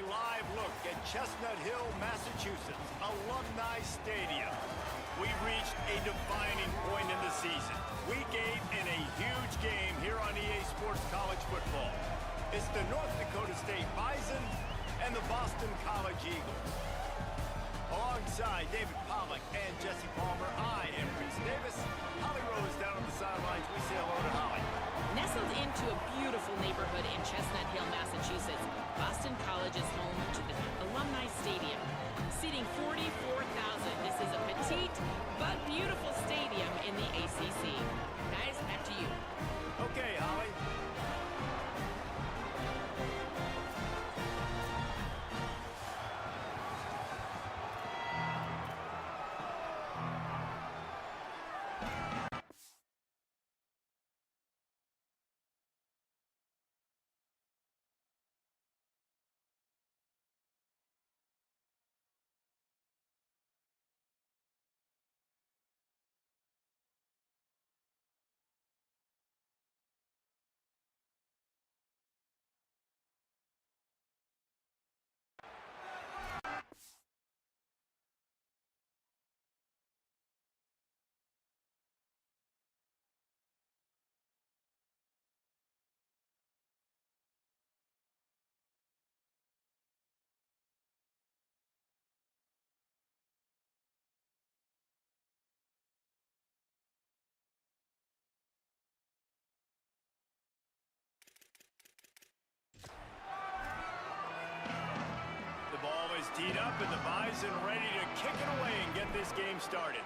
a live look at Chestnut Hill, Massachusetts, Alumni Stadium. We reached a defining point in the season. Week 8 in a huge game here on EA Sports College Football. It's the North Dakota State Bison and the Boston College Eagles. Alongside David Pollack and Jesse Palmer, I am Reese Davis. Holly Rose down on the sidelines. We say hello to Holly. Nestled into a beautiful neighborhood in Chestnut Hill, Massachusetts, Boston College is home to the Alumni Stadium. Seating 44,000, this is a petite but beautiful stadium in the ACC. Guys, back to you. Okay, Holly. Ball is teed up and the Bison ready to kick it away and get this game started.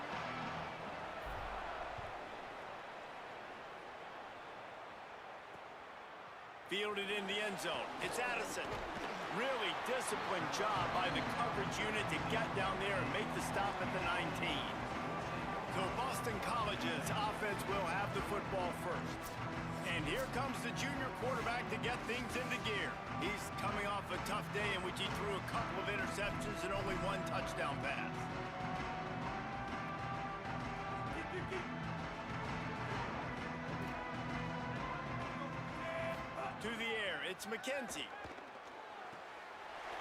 Fielded in the end zone. It's Addison. Really disciplined job by the coverage unit to get down there and make the stop at the 19. So Boston College's offense will have the football first. And here comes the junior quarterback to get things into gear. He's coming off a tough day in which he threw a couple of interceptions and only one touchdown pass. To the air, it's McKenzie.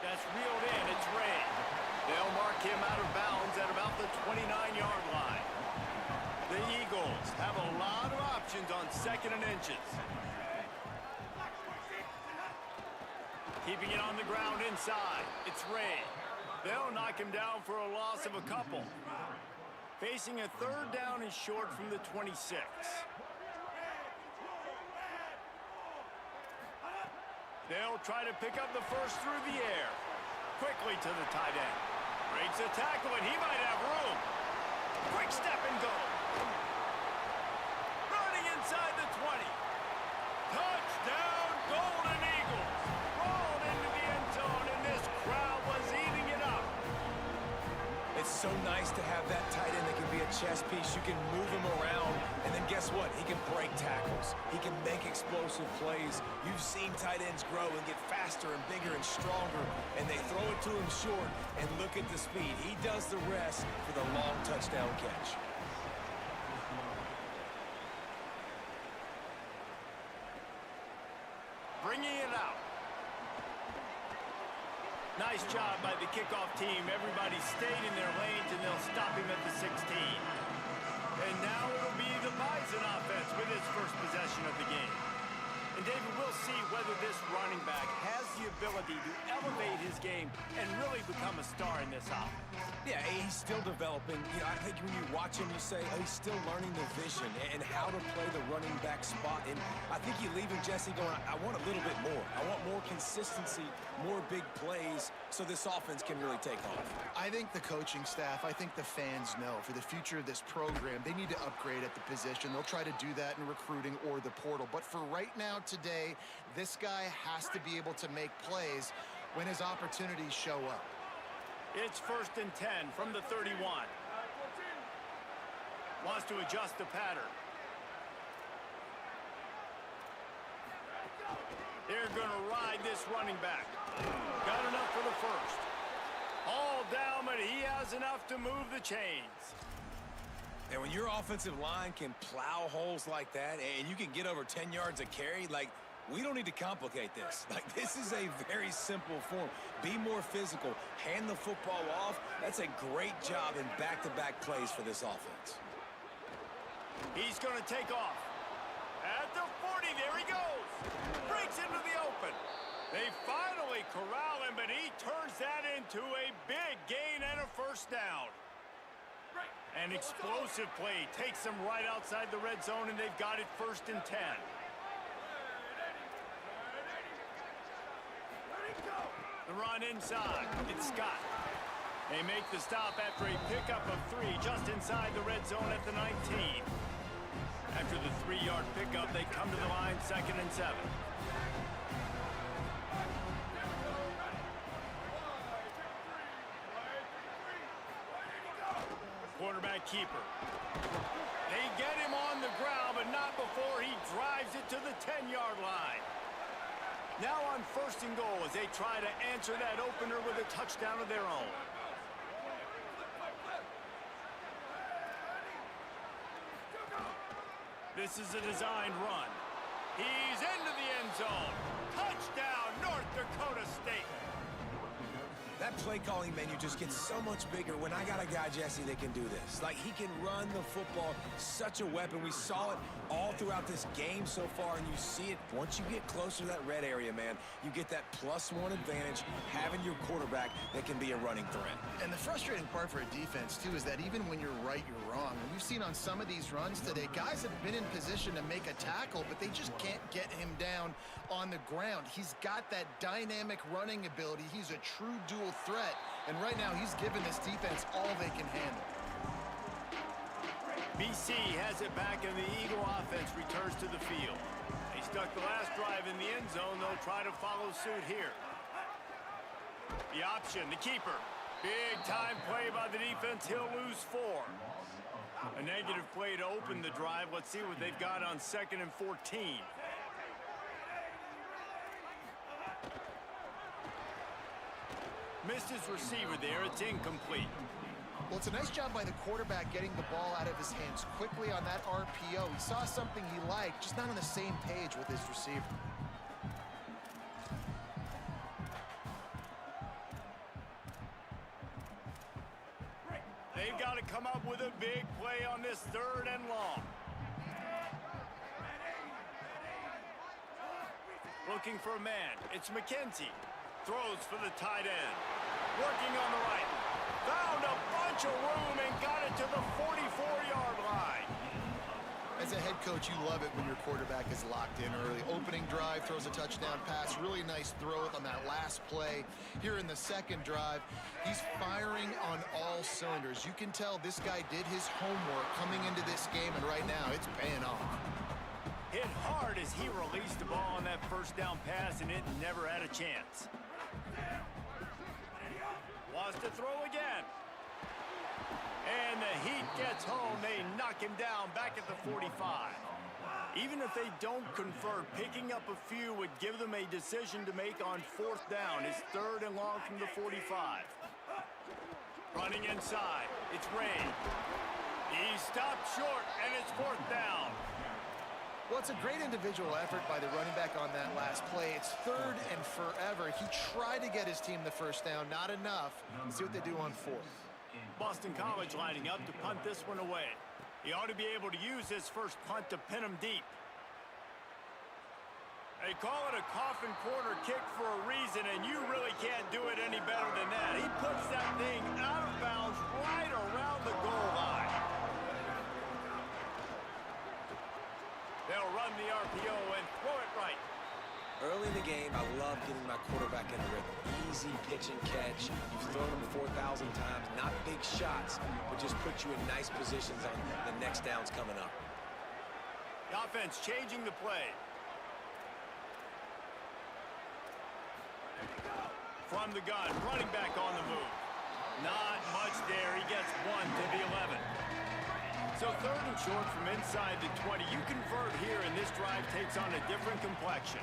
That's reeled in, it's Ray. They'll mark him out of bounds at about the 29-yard line. The Eagles have a lot of options on 2nd and inches. Keeping it on the ground inside. It's Ray. They'll knock him down for a loss of a couple. Facing a 3rd down and short from the 26. They'll try to pick up the first through the air. Quickly to the tight end. Breaks a tackle and he might have room. Quick step and go. Running inside the 20. Touchdown, Golden Eagles. Rolled into the end zone, and this crowd was eating it up. It's so nice to have that tight end that can be a chess piece. You can move him around, and then guess what? He can break tackles. He can make explosive plays. You've seen tight ends grow and get faster and bigger and stronger, and they throw it to him short, and look at the speed. He does the rest for the long touchdown catch. Bringing it out. Nice job by the kickoff team. Everybody stayed in their lanes, and they'll stop him at the 16. And now it'll be the Bison offense with his first possession of the game. And David, we'll see whether this running back has the ability to elevate his game and really become a star in this offense. Yeah, he's still developing. You know, I think when you watch him, you say, oh, he's still learning the vision and how to play the running back spot. And I think you leave him, Jesse, going, I want a little bit more. I want more consistency, more big plays, so this offense can really take off. I think the coaching staff, I think the fans know for the future of this program, they need to upgrade at the position. They'll try to do that in recruiting or the portal. But for right now, today, this guy has to be able to make plays when his opportunities show up. It's 1st and 10 from the 31. Wants to adjust the pattern. They're going to ride this running back. Got enough for the first. All down, but he has enough to move the chains. And when your offensive line can plow holes like that and you can get over 10 yards of carry, like, We don't need to complicate this. Like, this is a very simple form. Be more physical. Hand the football off. That's a great job in back-to-back plays for this offense. He's going to take off. At the 40, there he goes. Breaks into the open. They finally corral him, but he turns that into a big gain and a first down. An explosive play takes them right outside the red zone, and they've got it 1st and 10. The run inside. It's Scott. They make the stop after a pickup of 3 just inside the red zone at the 19. After the 3-yard pickup, they come to the line 2nd and 7. Quarterback keeper. They get him on the ground, but not before he drives it to the 10-yard line. Now on 1st and goal as they try to answer that opener with a touchdown of their own. This is a designed run. He's into the end zone. Touchdown, North Dakota State. That play calling menu just gets so much bigger when I got a guy, Jesse, that can do this. Like, he can run the football, such a weapon. We saw it all throughout this game so far, and you see it once you get closer to that red area, man. You get that +1 advantage having your quarterback that can be a running threat. And the frustrating part for a defense, too, is that even when you're right, you're wrong. And we've seen on some of these runs today, guys have been in position to make a tackle, but they just can't get him down on the ground. He's got that dynamic running ability. He's a true dual threat, and right now he's given this defense all they can handle. BC has it back, and the Eagle offense returns to the field. They stuck the last drive in the end zone. They'll try to follow suit here. The option, the keeper. Big time play by the defense. He'll lose 4. A negative play to open the drive. Let's see what they've got on 2nd and 14. Missed his receiver there. It's incomplete. Well, it's a nice job by the quarterback getting the ball out of his hands quickly on that RPO. He saw something he liked, just not on the same page with his receiver. They've got to come up with a big play on this 3rd and long. Looking for a man. It's McKenzie. Throws for the tight end. Working on the right. Found a bunch of room and got it to the 44-yard line. As a head coach, you love it when your quarterback is locked in early. Opening drive, throws a touchdown pass. Really nice throw on that last play. Here in the 2nd drive, he's firing on all cylinders. You can tell this guy did his homework coming into this game, and right now it's paying off. Hit hard as he released the ball on that 1st down pass, and it never had a chance. Wants to throw again. And the Heat gets home. They knock him down back at the 45. Even if they don't convert, picking up a few would give them a decision to make on 4th down. It's 3rd and long from the 45. Running inside. It's Ray. He stopped short, and it's 4th down. Well, it's a great individual effort by the running back on that last play. It's 3rd and forever. He tried to get his team the 1st down. Not enough. Let's see what they do on 4th. Boston College lining up to punt this one away. He ought to be able to use this first punt to pin him deep. They call it a coffin corner kick for a reason, and you really can't do it any better than that. He puts that thing out of bounds right around the goal line. They'll run the RPO and throw it right. Early in the game, I love getting my quarterback in the rhythm. Easy pitch and catch. You've thrown them 4,000 times. Not big shots, but just put you in nice positions on the next downs coming up. The offense changing the play. From the gun, running back on the move. Not much there. He gets 1 to the 11. So 3rd and short from inside the 20. You convert here, and this drive takes on a different complexion.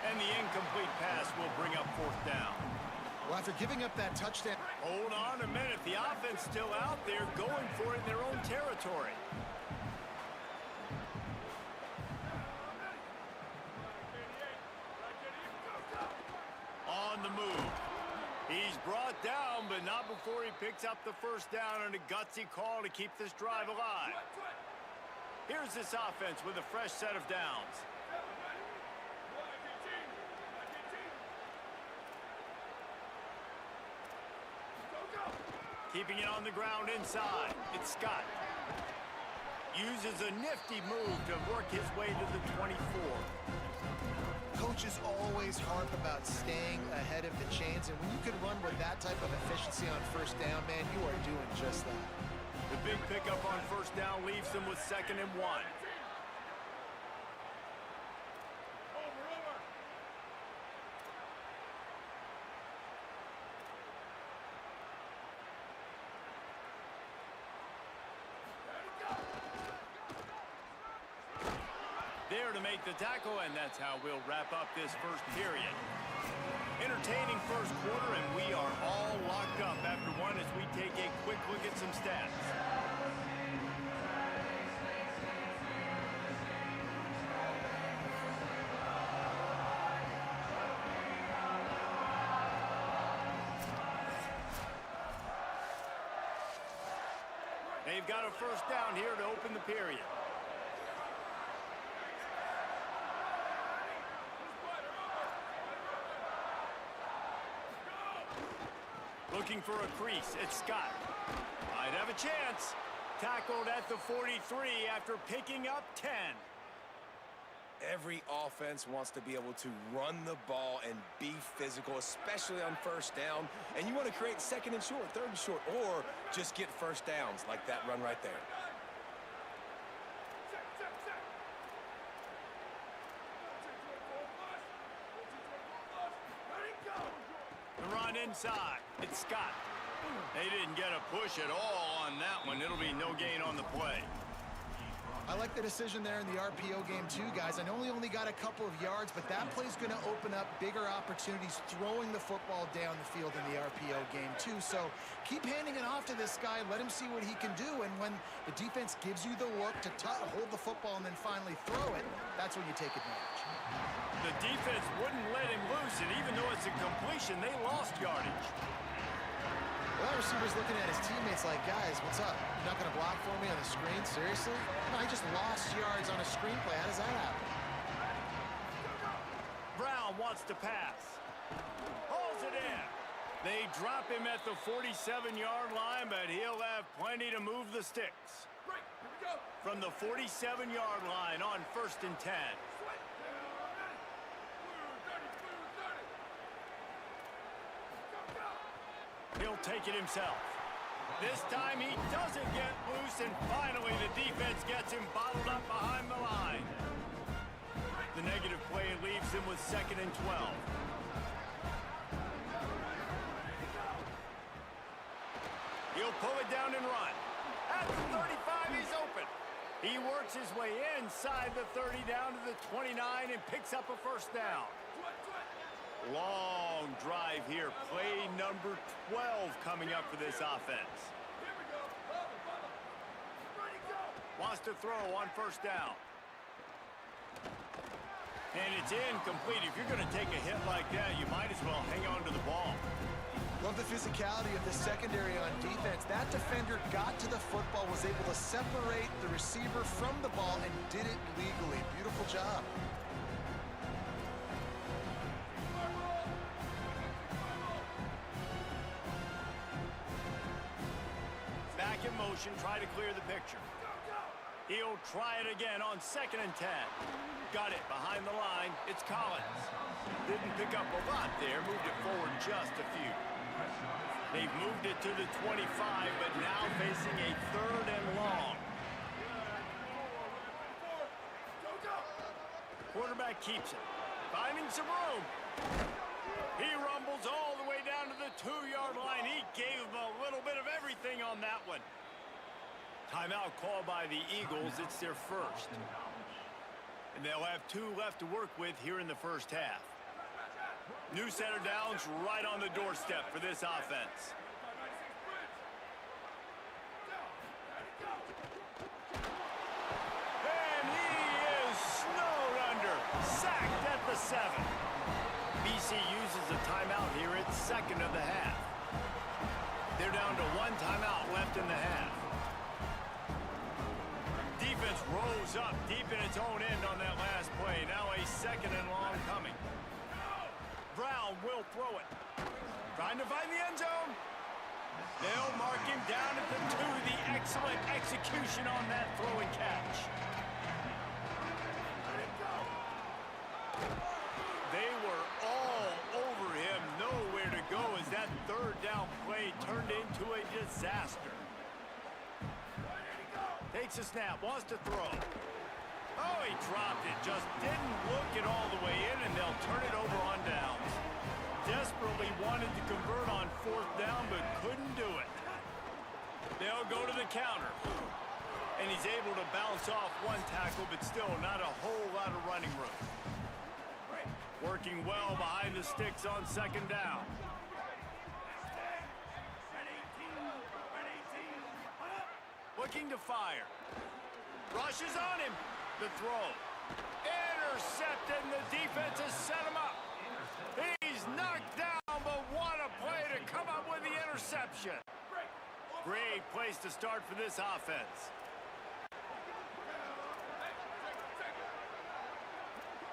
And the incomplete pass will bring up 4th down. Well, after giving up that touchdown... Hold on a minute. The offense still out there going for it in their own territory. the move. He's brought down, but not before he picks up the first down on a gutsy call to keep this drive alive. Here's this offense with a fresh set of downs. Keeping it on the ground inside. It's Scott. Uses a nifty move to work his way to the 24. Coaches always harp about staying ahead of the chains, and when you can run with that type of efficiency on first down, man, you are doing just that. The big pickup on first down leaves them with 2nd and 1. There to make the tackle, and that's how we'll wrap up this first period. Entertaining first quarter, and we are all locked up after one as we take a quick look at some stats. They've got a first down here to open the period. Looking for a crease. It's Scott. Might have a chance. Tackled at the 43 after picking up 10. Every offense wants to be able to run the ball and be physical, especially on first down. And you want to create 2nd and short, 3rd and short, or just get first downs like that run right there. The run inside. It's Scott. They didn't get a push at all on that one. It'll be no gain on the play. I like the decision there in the RPO game too, guys. I know he only got a couple of yards, but that play's going to open up bigger opportunities throwing the football down the field in the RPO game too. So keep handing it off to this guy. Let him see what he can do. And when the defense gives you the look to hold the football and then finally throw it, that's when you take advantage. The defense wouldn't let him loose, and even though it's a completion, they lost yardage. Well, that receiver's looking at his teammates like, guys, what's up? You're not going to block for me on the screen? Seriously? No, I just lost yards on a screenplay. How does that happen? Brown wants to pass. Hauls it in. They drop him at the 47-yard line, but he'll have plenty to move the sticks. From the 47-yard line on 1st and 10. He'll take it himself. This time he doesn't get loose, and finally the defense gets him bottled up behind the line. The negative play leaves him with 2nd and 12. He'll pull it down and run. At the 35, he's open. He works his way inside the 30 down to the 29 and picks up a first down. Long drive here. Play number 12 coming up for this offense. Wants to throw on first down. And it's incomplete. If you're going to take a hit like that, you might as well hang on to the ball. Love the physicality of the secondary on defense. That defender got to the football, was able to separate the receiver from the ball, and did it legally. Beautiful job. Back in motion, try to clear the picture. He'll try it again on 2nd and 10. Got it behind the line. It's Collins. Didn't pick up a lot there. Moved it forward just a few. They've moved it to the 25, but now facing a 3rd and long. Quarterback keeps it. Finding some room. He rumbles all the way down to the 2-yard line. He gave him a little bit of everything on that one. Timeout called by the Eagles. It's their first. And they'll have 2 left to work with here in the first half. New set of downs right on the doorstep for this offense. And he is snowed under. Sacked at the 7. Be NDSC uses a timeout here at second of the half. They're down to one timeout left in the half. Defense rose up deep in its own end on that last play. Now a second and long coming. Brown will throw it. Trying to find the end zone. They'll mark him down at the 2. The excellent execution on that throw and catch. They were all over him. Nowhere to go as that third down play turned into a disaster. Takes a snap, wants to throw. Oh, he dropped it. Just didn't look it all the way in, and they'll turn it over on downs. Desperately wanted to convert on fourth down, but couldn't do it. They'll go to the counter. And he's able to bounce off one tackle, but still not a whole lot of running room. Working well behind the sticks on second down. Looking to fire. Rushes on him. The throw. Intercepted, and the defense has set him up. He's knocked down, but what a play to come up with the interception. Great place to start for this offense.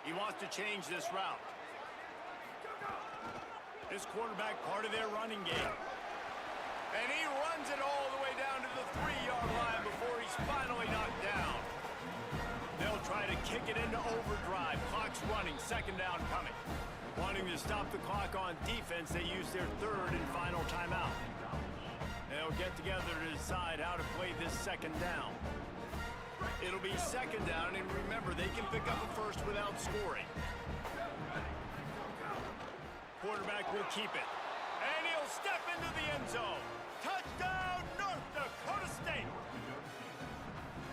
He wants to change this route. This quarterback part of their running game. And he runs it all the way down to the 3-yard line before he's finally knocked down. They'll try to kick it into overdrive. Clock's running, second down coming. Wanting to stop the clock on defense, they use their third and final timeout. They'll get together to decide how to play this second down. It'll be second down, and remember, they can pick up a first without scoring. Quarterback will keep it. And he'll step into the end zone. Touchdown, North Dakota State!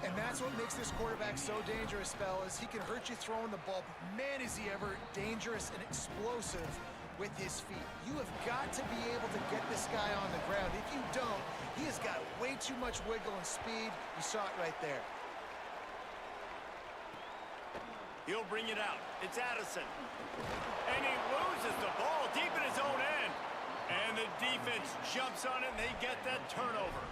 And that's what makes this quarterback so dangerous, fellas. He can hurt you throwing the ball, but man, is he ever dangerous and explosive with his feet. You have got to be able to get this guy on the ground. If you don't, he has got way too much wiggle and speed. You saw it right there. He'll bring it out. It's Addison. And he loses the ball deep in his own end. And the defense jumps on it, and they get that turnover.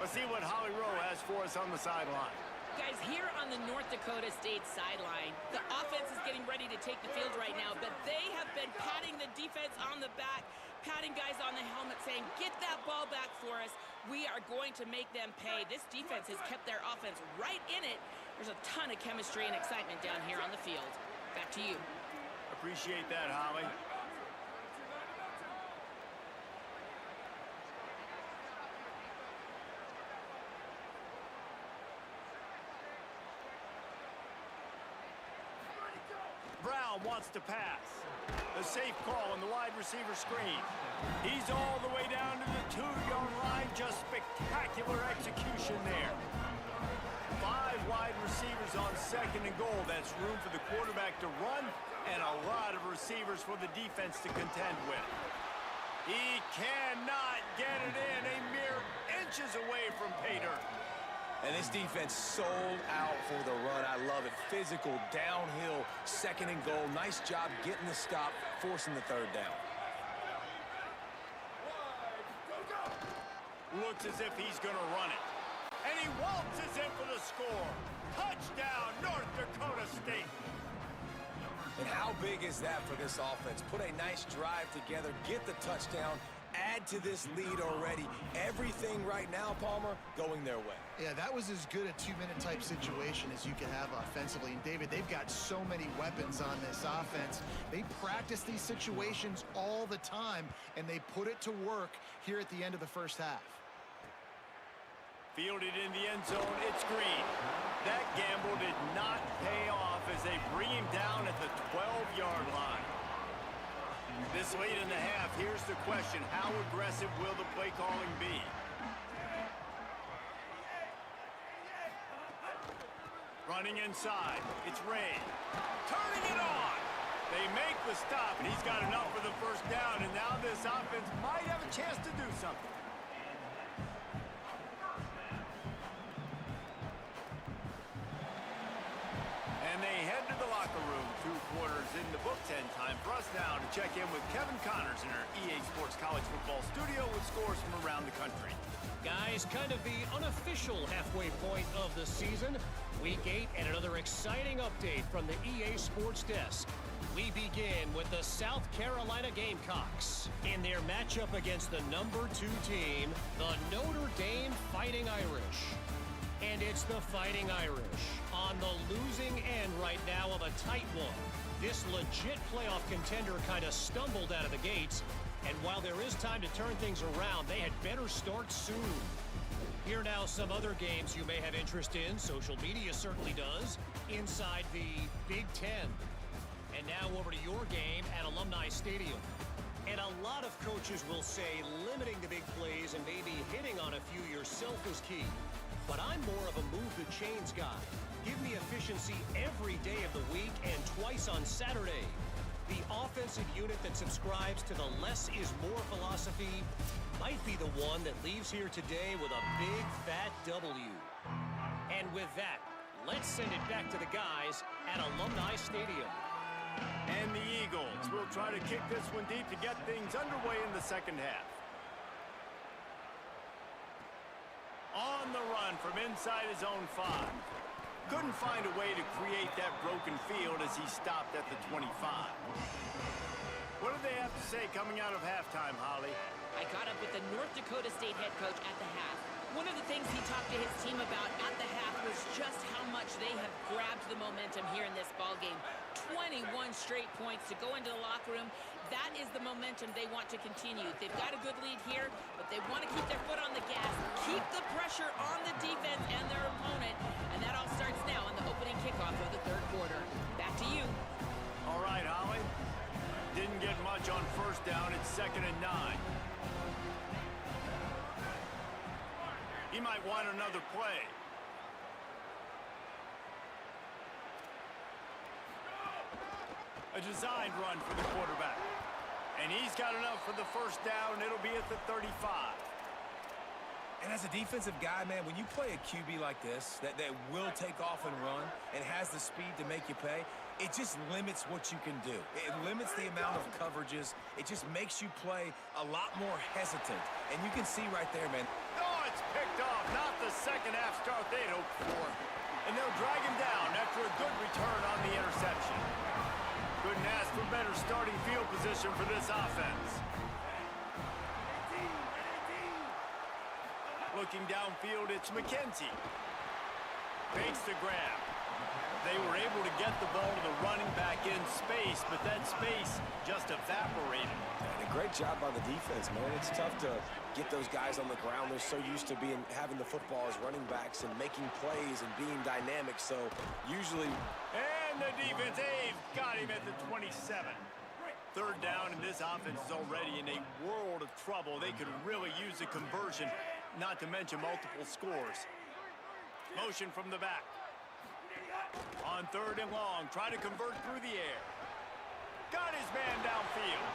Let's see what Holly Rowe has for us on the sideline. Guys, here on the North Dakota State sideline, the offense is getting ready to take the field right now, but they have been patting the defense on the back, patting guys on the helmet, saying, get that ball back for us. We are going to make them pay. This defense has kept their offense right in it. There's a ton of chemistry and excitement down here on the field. Back to you. Appreciate that, Holly. Brown wants to pass. A safe call on the wide receiver screen. He's all the way down to the 2-yard line. Just spectacular execution there. 5 wide receivers on second and goal. That's room for the quarterback to run and a lot of receivers for the defense to contend with. He cannot get it in. A mere inches away from pay dirt. And this defense sold out for the run. I love it. Physical, downhill, second and goal. Nice job getting the stop, forcing the third down. Looks as if he's going to run it. And he waltzes in for the score. Touchdown, North Dakota State. And how big is that for this offense? Put a nice drive together, get the touchdown, add to this lead already. Everything right now, Palmer, going their way. Yeah, that was as good a 2-minute type situation as you can have offensively. And David, they've got so many weapons on this offense. They practice these situations all the time, and they put it to work here at the end of the first half. Fielded in the end zone, it's Green. That gamble did not pay off as they bring him down at the 12-yard line. This late in the half, here's the question. How aggressive will the play calling be? Running inside, it's Ray. Turning it on! They make the stop, and he's got enough for the first down, and now this offense might have a chance to do something. And they head to the locker room. 2 quarters in the books, and time for us now to check in with Kevin Connors in our EA Sports College Football studio with scores from around the country. Guys, kind of the unofficial halfway point of the season. Week 8 and another exciting update from the EA Sports desk. We begin with the South Carolina Gamecocks in their matchup against the number 2 team, the Notre Dame Fighting Irish. And it's the Fighting Irish on the losing end right now of a tight one. This legit playoff contender kind of stumbled out of the gates, and while there is time to turn things around, they had better start soon. Here now some other games you may have interest in, social media certainly does, inside the Big Ten. And now over to your game at Alumni Stadium. And a lot of coaches will say limiting the big plays and maybe hitting on a few yourself is key. But I'm more of a move the chains guy. Give me efficiency every day of the week and twice on Saturday. The offensive unit that subscribes to the less is more philosophy might be the one that leaves here today with a big fat W. And with that, let's send it back to the guys at Alumni Stadium. And the Eagles will try to kick this one deep to get things underway in the second half. On the run from inside his own 5. Couldn't find a way to create that broken field as he stopped at the 25. What do they have to say coming out of halftime, Holly? I caught up with the North Dakota State head coach at the half. One of the things he talked to his team about at the half was just how much they have grabbed the momentum here in this ballgame. 21 straight points to go into the locker room. That is the momentum they want to continue. They've got a good lead here, but they want to keep their foot on the gas, keep the pressure on the defense and their opponent, and that all starts now on the opening kickoff of the third quarter. Back to you. All right, Holly. Didn't get much on first down. It's 2nd and 9. He might want another play. A designed run for the quarterback. And he's got enough for the first down. It'll be at the 35. And as a defensive guy, man, when you play a QB like this, that will take off and run and has the speed to make you pay, it just limits what you can do. It limits the amount of coverages. It just makes you play a lot more hesitant. And you can see right there, man. Oh, it's picked off. Not the second half start they'd hoped for. And they'll drag him down after a good return on the interception. Couldn't ask for better starting field position for this offense. Looking downfield, it's McKenzie. Fakes the grab. They were able to get the ball to the running back in space, but that space just evaporated. And a great job by the defense, man. It's tough to get those guys on the ground. They're so used to having the football as running backs and making plays and being dynamic. So usually... And the defense, they've got him at the 27. Third down, and this offense is already in a world of trouble. They could really use a conversion, not to mention multiple scores. Motion from the back. On 3rd and long, try to convert through the air. Got his man downfield.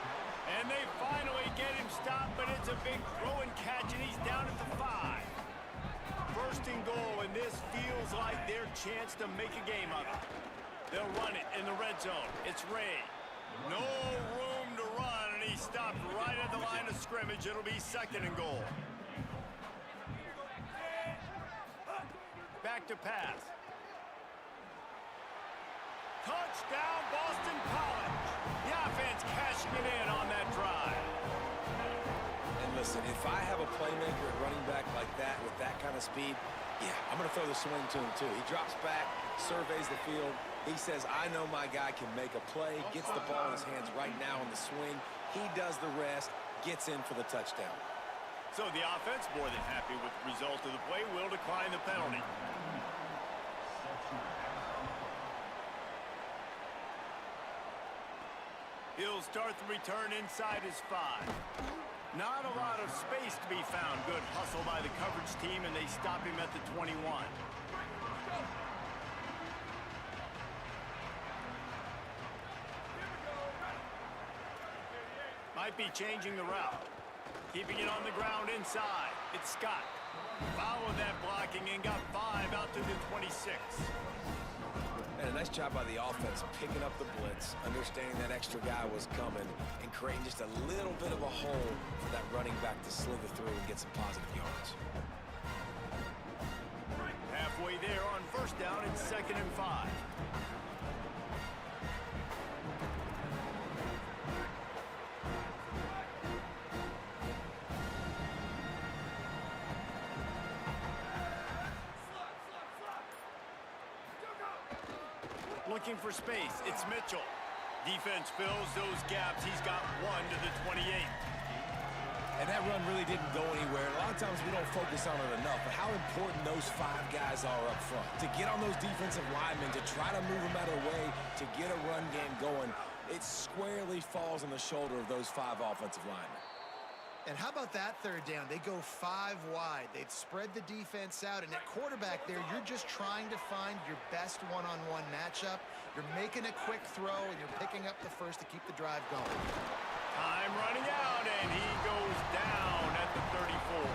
And they finally get him stopped, but it's a big throw and catch, and he's down at the 5. 1st and goal, and this feels like their chance to make a game of it. They'll run it in the red zone. It's Ray. No room to run, and he stopped right at the line of scrimmage. It'll be 2nd and goal. Back to pass. Touchdown, Boston College. The offense cashing it in on that drive. And listen, if I have a playmaker at running back like that with that kind of speed, yeah, I'm going to throw the swing to him too. He drops back, surveys the field. He says, I know my guy can make a play, gets the ball in his hands right now on the swing. He does the rest, gets in for the touchdown. So the offense, more than happy with the result of the play, will decline the penalty. He'll start the return inside his 5. Not a lot of space to be found. Good hustle by the coverage team, and they stop him at the 21. Might be changing the route. Keeping it on the ground inside. It's Scott. Followed that blocking and got 5 out to the 26. And a nice job by the offense picking up the blitz, understanding that extra guy was coming, and creating just a little bit of a hole for that running back to slither through and get some positive yards. Halfway there on first down, it's 2nd and 5. Looking for space, it's Mitchell. Defense fills those gaps. He's got 1 to the 28. And that run really didn't go anywhere. A lot of times we don't focus on it enough, but how important those 5 guys are up front. To get on those defensive linemen, to try to move them out of the way, to get a run game going, it squarely falls on the shoulder of those 5 offensive linemen. And how about that 3rd down? They go 5 wide. They'd spread the defense out, and at quarterback there, you're just trying to find your best one-on-one matchup. You're making a quick throw, and you're picking up the first to keep the drive going. Time running out, and he goes down at the 34.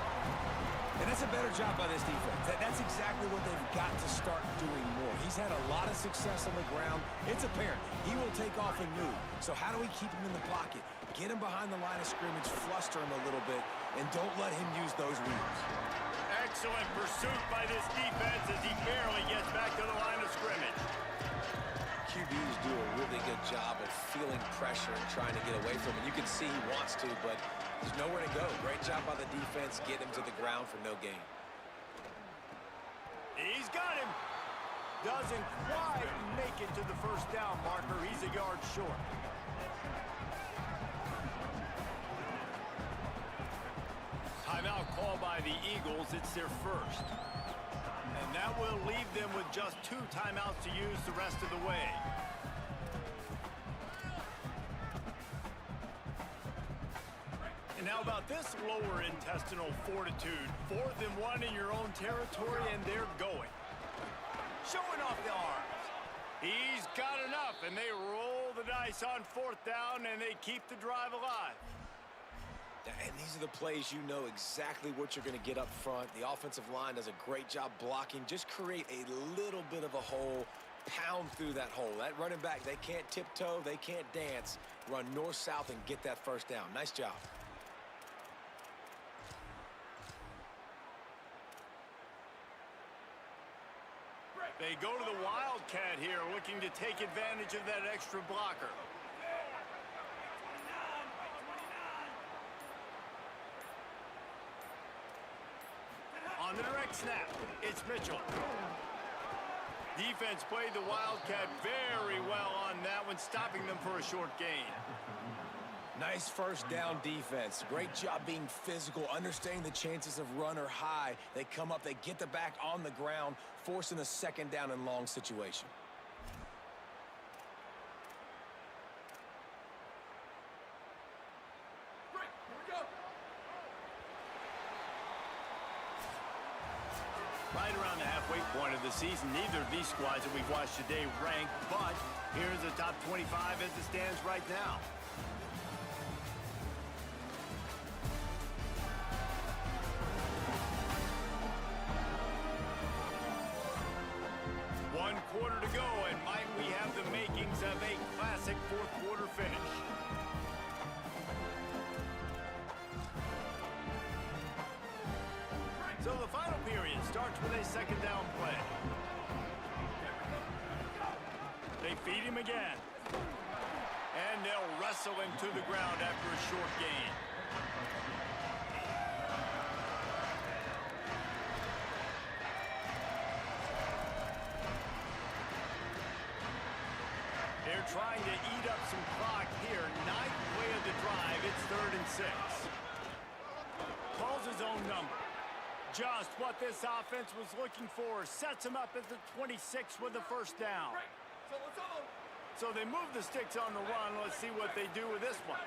And that's a better job by this defense. That's exactly what they've got to start doing more. He's had a lot of success on the ground. It's apparent he will take off and move. So how do we keep him in the pocket? Get him behind the line of scrimmage, fluster him a little bit, and don't let him use those wheels. Excellent pursuit by this defense as he barely gets back to the line of scrimmage. QBs do a really good job of feeling pressure and trying to get away from it. You can see he wants to, but there's nowhere to go. Great job by the defense, getting him to the ground for no gain. He's got him. Doesn't quite make it to the first down marker. He's a yard short. Timeout called by the Eagles. It's their first. And that will leave them with just 2 timeouts to use the rest of the way. And how about this lower intestinal fortitude? 4th and 1 in your own territory, and they're going. Showing off the arms. He's got enough, and they roll the dice on 4th down, and they keep the drive alive. And these are the plays you know exactly what you're going to get up front. The offensive line does a great job blocking. Just create a little bit of a hole, pound through that hole. That running back, they can't tiptoe, they can't dance. Run north-south and get that first down. Nice job. They go to the Wildcat here, looking to take advantage of that extra blocker. On the direct snap, it's Mitchell. Defense played the Wildcat very well on that one, stopping them for a short gain. Nice first down defense. Great job being physical, understanding the chances of run are high. They come up, they get the back on the ground, forcing a 2nd down and long situation. Right around the halfway point of the season, neither of these squads that we've watched today rank, but here's the top 25 as it stands right now. One quarter to go, and might we have the makings of a classic 4th quarter finish. So the final period starts with a 2nd down play. They feed him again. And they'll wrestle him to the ground after a short gain. They're trying to eat up some clock here. 9th play of the drive. It's 3rd and 6. Calls his own number. Just what this offense was looking for. Sets him up at the 26 with the first down. So they move the sticks on the run. Let's see what they do with this one.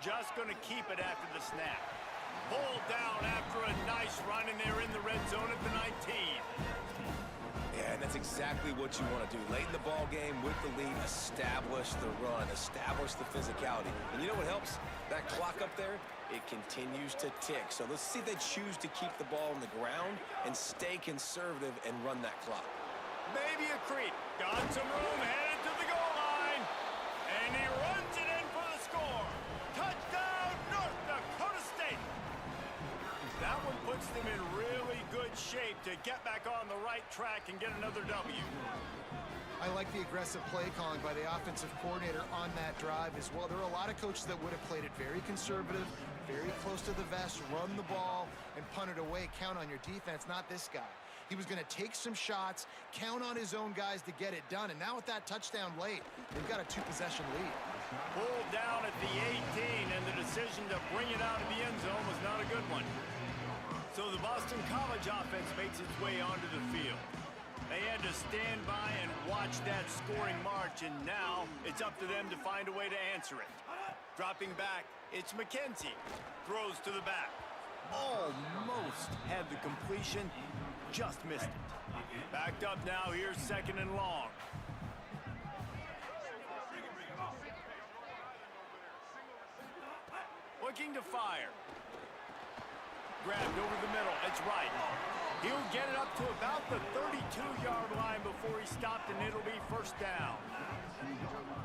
Just going to keep it after the snap. Pulled down after a nice run, and they're in the red zone at the 19. Yeah, And that's exactly what you want to do. Late in the ball game with the lead, establish the run, establish the physicality. And you know what helps? That clock up there, it continues to tick. So let's see if they choose to keep the ball on the ground and stay conservative and run that clock. Maybe a creep. Got some room, headed to the goal line. And he runs it in for the score. Touchdown, North Dakota State. That one puts them in really good shape to get back on the right track and get another W. I like the aggressive play calling by the offensive coordinator on that drive as well. There are a lot of coaches that would have played it very conservative, very close to the vest, run the ball, and punt it away. Count on your defense, not this guy. He was going to take some shots, count on his own guys to get it done. And now with that touchdown late, they've got a two-possession lead. Pulled down at the 18, and the decision to bring it out of the end zone was not a good one. So the Boston College offense makes its way onto the field. They had to stand by and watch that scoring march, and now it's up to them to find a way to answer it. Dropping back, it's McKenzie. Throws to the back. Almost had the completion, just missed it. Backed up now, here's 2nd and long. Looking to fire. Grabbed over the middle, it's right. He'll get it up to about the 32-yard line before he stopped, and it'll be 1st down.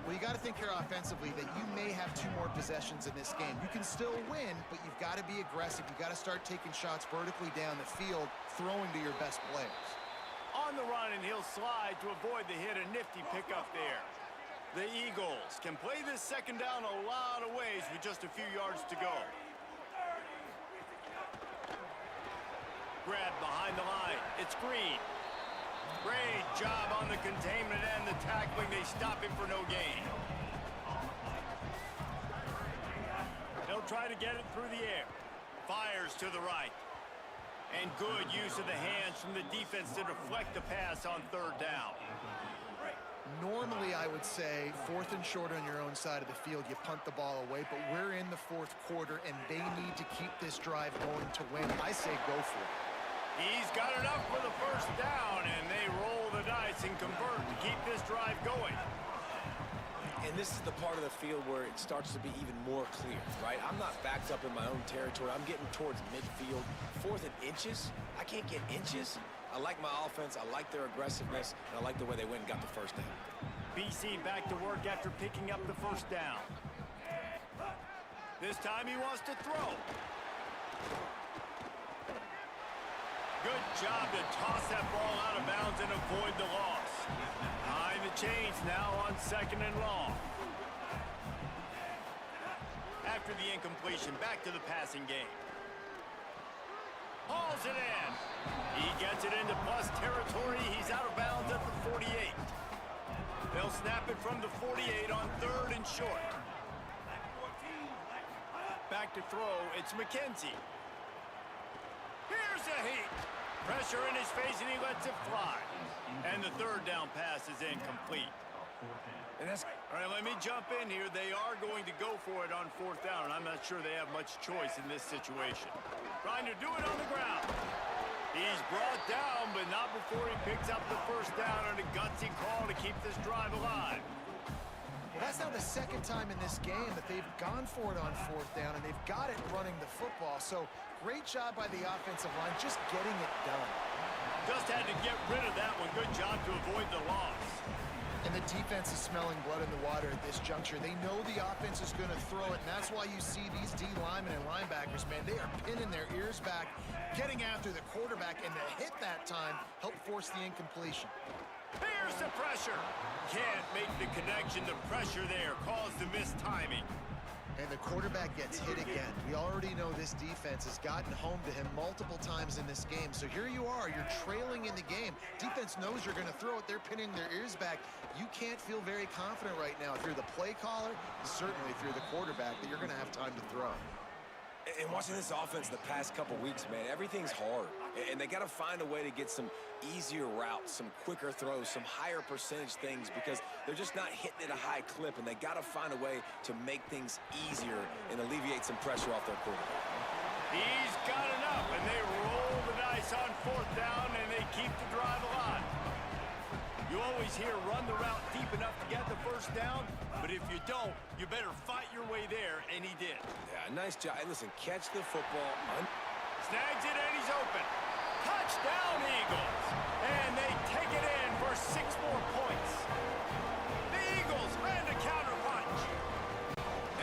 Well, you got to think here offensively that you may have 2 more possessions in this game. You can still win, but you've got to be aggressive. You've got to start taking shots vertically down the field, throwing to your best players. On the run, and he'll slide to avoid the hit. A nifty pickup there. The Eagles can play this 2nd down a lot of ways with just a few yards to go. Grab behind the line. It's Green. Great job on the containment and the tackling. They stop him for no gain. They'll try to get it through the air. Fires to the right. And good use of the hands from the defense to deflect the pass on 3rd down. Normally, I would say 4th and short on your own side of the field, you punt the ball away, but we're in the 4th quarter, and they need to keep this drive going to win. I say go for it. He's got enough for the 1st down, and they roll the dice and convert to keep this drive going. And this is the part of the field where it starts to be even more clear, right? I'm not backed up in my own territory. I'm getting towards midfield. 4th and inches. I can't get inches. I like my offense. I like their aggressiveness, and I like the way they went and got the 1st down. BC back to work after picking up the 1st down. This time he wants to throw. Good job to toss that ball out of bounds and avoid the loss. Behind the chains now on 2nd and long. After the incompletion, back to the passing game. Hauls it in. He gets it into plus territory. He's out of bounds at the 48. They'll snap it from the 48 on 3rd and short. Back to throw, it's McKenzie. Here's a heat. Pressure in his face, and he lets it fly. And the 3rd down pass is incomplete. And that's... All right, let me jump in here. They are going to go for it on 4th down, and I'm not sure they have much choice in this situation. Trying to do it on the ground. He's brought down, but not before he picks up the 1st down on a gutsy call to keep this drive alive. Well, that's now the 2nd time in this game that they've gone for it on 4th down, and they've got it running the football. So great job by the offensive line just getting it done. Just had to get rid of that one. Good job to avoid the loss. And the defense is smelling blood in the water at this juncture. They know the offense is going to throw it, and that's why you see these D linemen and linebackers, man, they are pinning their ears back, getting after the quarterback, and the hit that time helped force the incompletion. Here's the pressure. Can't make the connection. The pressure there caused the missed timing. And the quarterback gets hit again. We already know this defense has gotten home to him multiple times in this game. So here you are, you're trailing in the game. Defense knows you're going to throw it. They're pinning their ears back. You can't feel very confident right now. If you're the play caller, certainly if you're the quarterback, that you're going to have time to throw. And watching this offense the past couple weeks, man, everything's hard. And they got to find a way to get some easier routes, some quicker throws, some higher percentage things because they're just not hitting at a high clip, and they got to find a way to make things easier and alleviate some pressure off their quarterback. He's got enough, and they roll the dice on 4th down, and they keep the drive alive. You always hear run the route deep enough to get the first down, but if you don't, you better fight your way there, and he did. Yeah, nice job. Hey, listen, catch the football. Snags it, and he's open. Touchdown, Eagles! And they take it in for 6 more points. The Eagles land a counterpunch.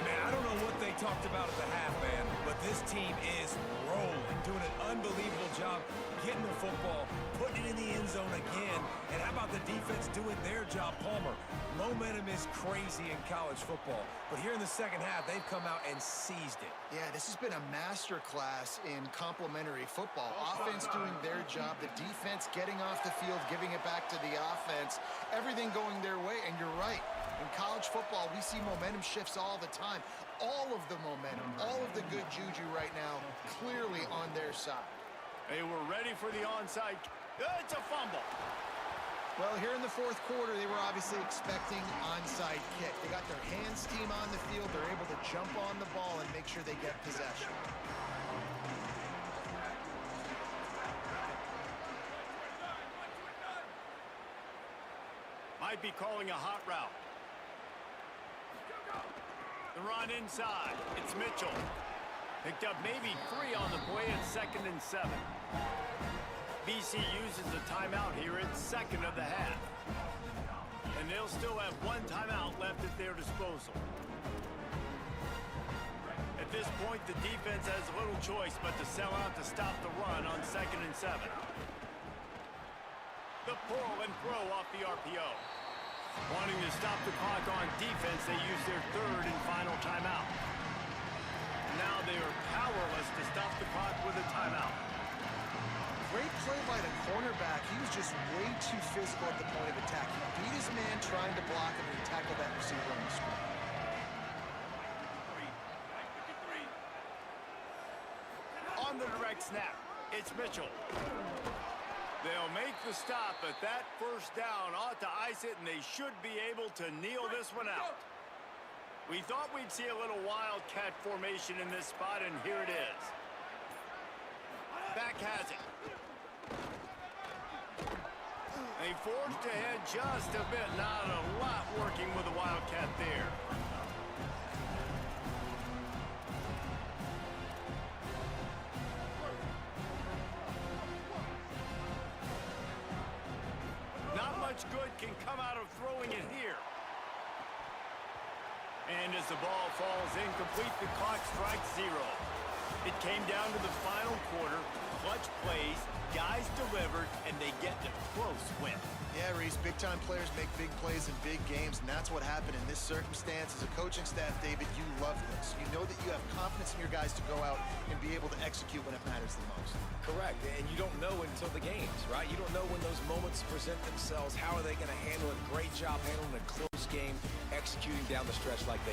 And, man, I don't know what they talked about at the half, man, but this team is rolling, doing an unbelievable job getting the football, putting it in the end zone again. And how about the defense doing their job, Palmer? Momentum is crazy in college football, but here in the second half, they've come out and seized it. Yeah, this has been a masterclass in complementary football. Offense doing their job, the defense getting off the field, giving it back to the offense, everything going their way, and you're right. In college football, we see momentum shifts all the time. All of the momentum, all of the good juju right now, clearly on their side. They were ready for the onside. It's a fumble. Well, here in the fourth quarter, they were obviously expecting onside kick. They got their hands team on the field. They're able to jump on the ball and make sure they get possession. Might be calling a hot route. The run inside. It's Mitchell. Picked up maybe 3 on the play at 2nd and 7. BC uses a timeout here at 2nd of the half. And they'll still have 1 timeout left at their disposal. At this point, the defense has little choice but to sell out to stop the run on 2nd and 7. The pull and throw off the RPO. Wanting to stop the clock on defense, they use their 3rd and final timeout. Now they are powerless to stop the clock with a timeout. Great play by the cornerback. He was just way too physical at the point of attack. He beat his man trying to block him, and he tackled that receiver on the screen. On the direct snap, it's Mitchell. They'll make the stop, but that first down ought to ice it, and they should be able to kneel this one out. We thought we'd see a little wildcat formation in this spot, and here it is. Back has it. They forced ahead just a bit. Not a lot working with the wildcat there. Not much good can come out of throwing it here. And as the ball falls incomplete, the clock strikes 0. It came down to the final quarter. Clutch plays, guys delivered, and they get the close win. Yeah, Reese, big-time players make big plays in big games, and that's what happened in this circumstance. As a coaching staff, David, you love this. You know that you have confidence in your guys to go out and be able to execute when it matters the most. Correct, and you don't know until the games, right? You don't know when those moments present themselves. How are they going to handle it? Great job handling a close game, executing down the stretch like they need.